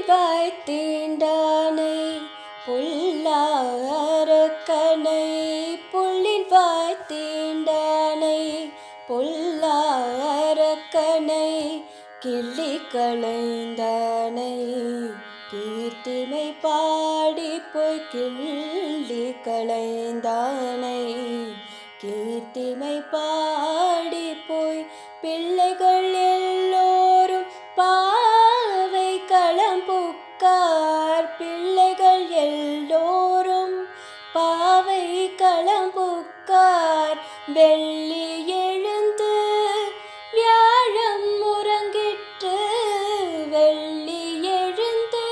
புள்ளின் வாய்த்தீண்டானை புல்லாரக்கனை புள்ளின் வாய்த்தீண்டானை புல்லாரக்கனை கிள்ளி களைந்தானை கீர்த்திமை பாடி போய் கிள்ளி களைந்தானை கீர்த்திமை பாடி போய் பிள்ளைகள் எல்லோரும் பாவை களம்புக்கார் பிள்ளைகள் எல்லோரும் பாவை களம்புக்கார் வெள்ளி எழுந்து வியாழம் உறங்கிற்று வெள்ளி எழுந்து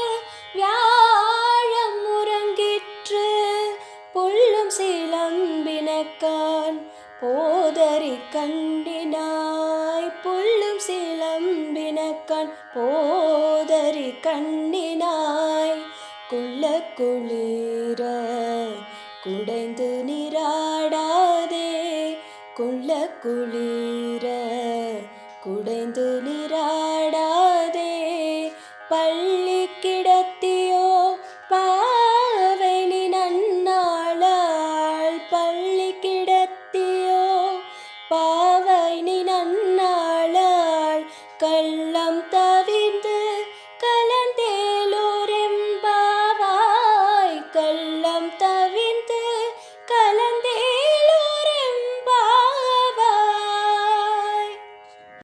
வியாழம் உறங்கிற்று புல்லும் சிலம்பினக்கான் போதரி கண்டினாய் புல்லும் சிலம்பினக்கான் போதரி கண்டினாய் குள்ள குளிர குடைந்து நீராடாதே குள்ள குளிர குடைந்து நீராடாதே